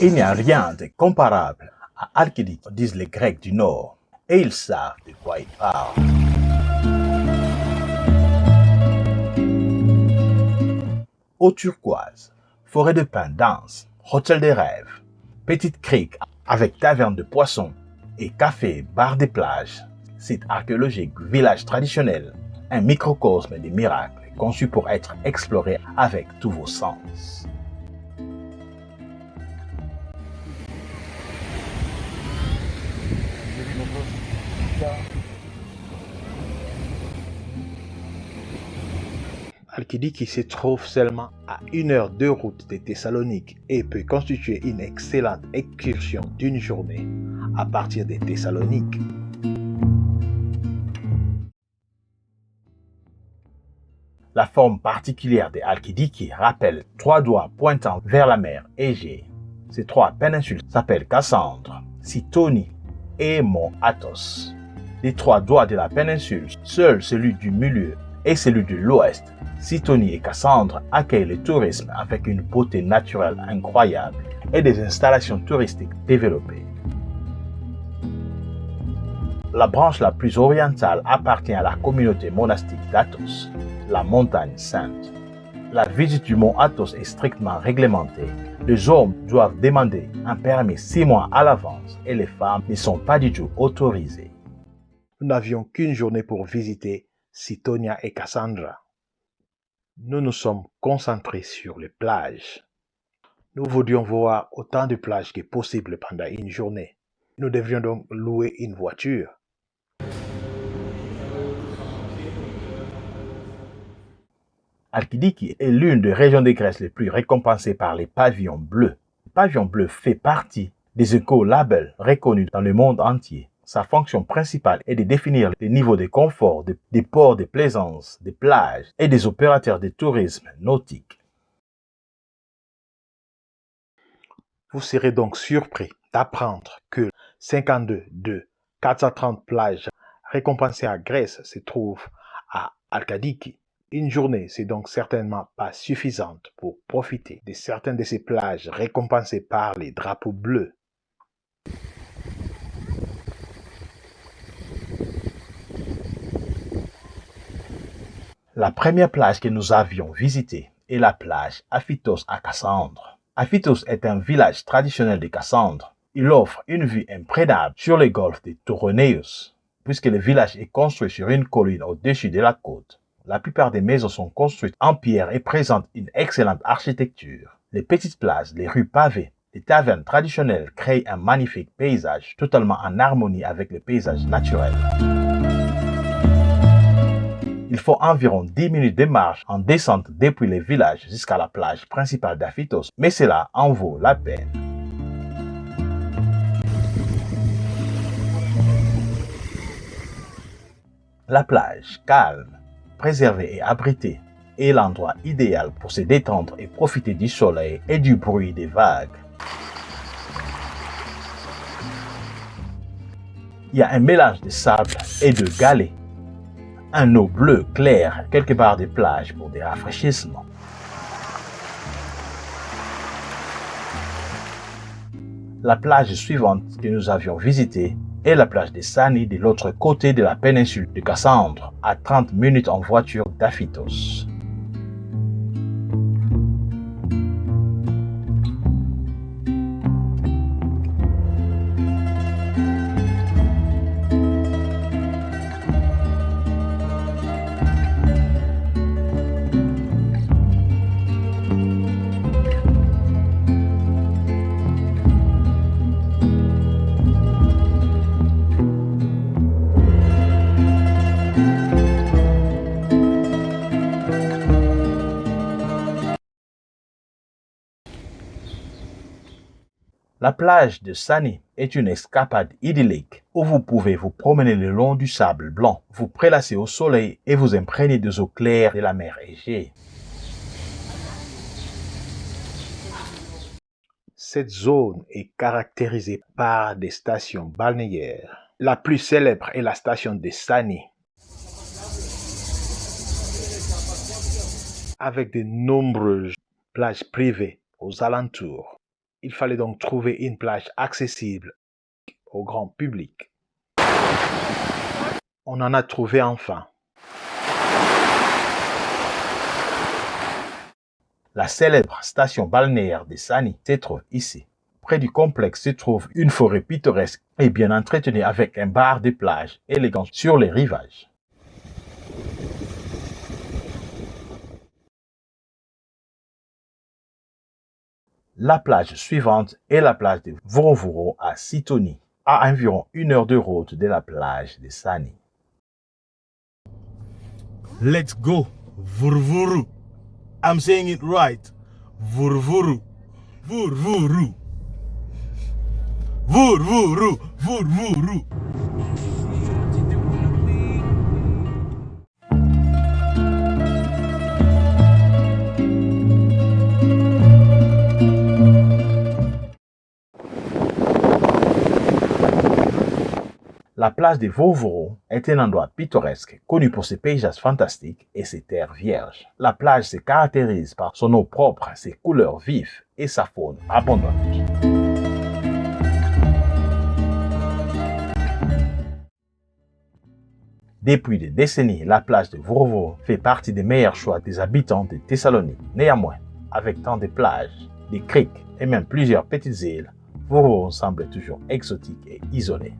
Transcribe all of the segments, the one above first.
Il n'y a rien de comparable à Alkidi, disent les Grecs du Nord, et ils savent de quoi ils parlent. Eau turquoise, forêt de pins dense, hôtel des rêves, petite crique avec taverne de poissons et café, bar des plages, site archéologique, village traditionnel, un microcosme des miracles conçu pour être exploré avec tous vos sens. Alkidiki se trouve seulement à 1 heure de route de Thessalonique et peut constituer une excellente excursion d'une journée à partir de Thessalonique. La forme particulière de Alkidiki rappelle 3 doigts pointant vers la mer Égée. Ces 3 péninsules s'appellent Cassandre, Sitonie et Mont Athos. Les 3 doigts de la péninsule, seul celui du milieu et celui de l'ouest, Sitonie et Cassandre, accueillent le tourisme avec une beauté naturelle incroyable et des installations touristiques développées. La branche la plus orientale appartient à la communauté monastique d'Athos, la montagne sainte. La visite du mont Athos est strictement réglementée. Les hommes doivent demander un permis 6 mois à l'avance et les femmes ne sont pas du tout autorisées. Nous n'avions qu'une journée pour visiter Sitonia et Cassandra. Nous nous sommes concentrés sur les plages. Nous voudrions voir autant de plages que possible pendant une journée. Nous devrions donc louer une voiture. Alkidiki est l'une des régions de Grèce les plus récompensées par les pavillons bleus. Le pavillon bleu fait partie des éco-labels reconnus dans le monde entier. Sa fonction principale est de définir les niveaux de confort des ports de plaisance, des plages et des opérateurs de tourisme nautique. Vous serez donc surpris d'apprendre que 52 de 430 plages récompensées à Grèce se trouvent à Alkidiki. Une journée, c'est donc certainement pas suffisante pour profiter de certaines de ces plages récompensées par les drapeaux bleus. La première plage que nous avions visitée est la plage Aphitos à Cassandre. Aphitos est un village traditionnel de Cassandre. Il offre une vue imprenable sur le golfe de Toronéus, puisque le village est construit sur une colline au-dessus de la côte. La plupart des maisons sont construites en pierre et présentent une excellente architecture. Les petites plages, les rues pavées, les tavernes traditionnelles créent un magnifique paysage totalement en harmonie avec le paysage naturel. Il faut environ 10 minutes de marche en descente depuis le village jusqu'à la plage principale d'Aphitos, mais cela en vaut la peine. La plage, calme, préservée et abritée, est l'endroit idéal pour se détendre et profiter du soleil et du bruit des vagues. Il y a un mélange de sable et de galets. Un eau bleue claire quelque part des plages pour des rafraîchissements. La plage suivante que nous avions visitée est la plage de Sani de l'autre côté de la péninsule de Cassandre, à 30 minutes en voiture d'Aphitos. La plage de Sani est une escapade idyllique où vous pouvez vous promener le long du sable blanc, vous prélasser au soleil et vous imprégner des eaux claires de la mer Égée. Cette zone est caractérisée par des stations balnéaires. La plus célèbre est la station de Sani, avec de nombreuses plages privées aux alentours. Il fallait donc trouver une plage accessible au grand public. On en a trouvé enfin. La célèbre station balnéaire de Sani se trouve ici. Près du complexe se trouve une forêt pittoresque et bien entretenue avec un bar de plage élégant sur les rivages. La plage suivante est la plage de Vorovoro à Sitoni, à environ 1 heure de route de la plage de Sani. Let's go. Vurvuru. I'm saying it right. Vurvuru. Vurvuru. Vurvuru. Vurvuru. La plage de Vorovoro est un endroit pittoresque connu pour ses paysages fantastiques et ses terres vierges. La plage se caractérise par son eau propre, ses couleurs vives et sa faune abondante. Depuis des décennies, la plage de Vorovoro fait partie des meilleurs choix des habitants de Thessalonique. Néanmoins, avec tant de plages, des criques et même plusieurs petites îles, Vorovoro semble toujours exotique et isolé.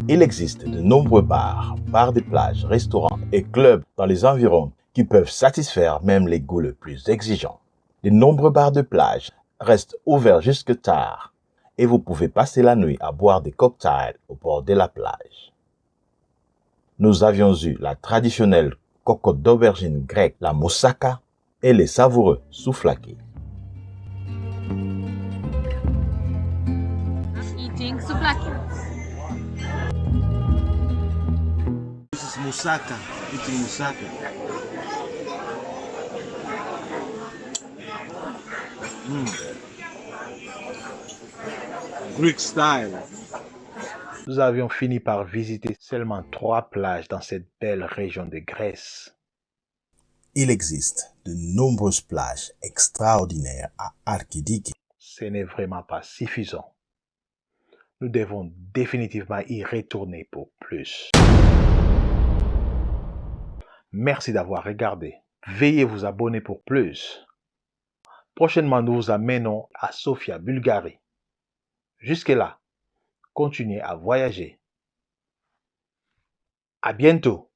Il existe de nombreux bars de plage, restaurants et clubs dans les environs qui peuvent satisfaire même les goûts les plus exigeants. De nombreux bars de plage restent ouverts jusque tard et vous pouvez passer la nuit à boire des cocktails au bord de la plage. Nous avions eu la traditionnelle cocotte d'aubergine grecque, la moussaka, et les savoureux souflaki. Eating souvlaki. This is moussaka. Eating moussaka. Greek style. Nous avions fini par visiter seulement 3 plages dans cette belle région de Grèce. Il existe de nombreuses plages extraordinaires à Archidiki. Ce n'est vraiment pas suffisant. Nous devons définitivement y retourner pour plus. Merci d'avoir regardé. Veuillez vous abonner pour plus. Prochainement, nous vous amenons à Sofia, Bulgarie. Jusque-là, continuez à voyager. À bientôt.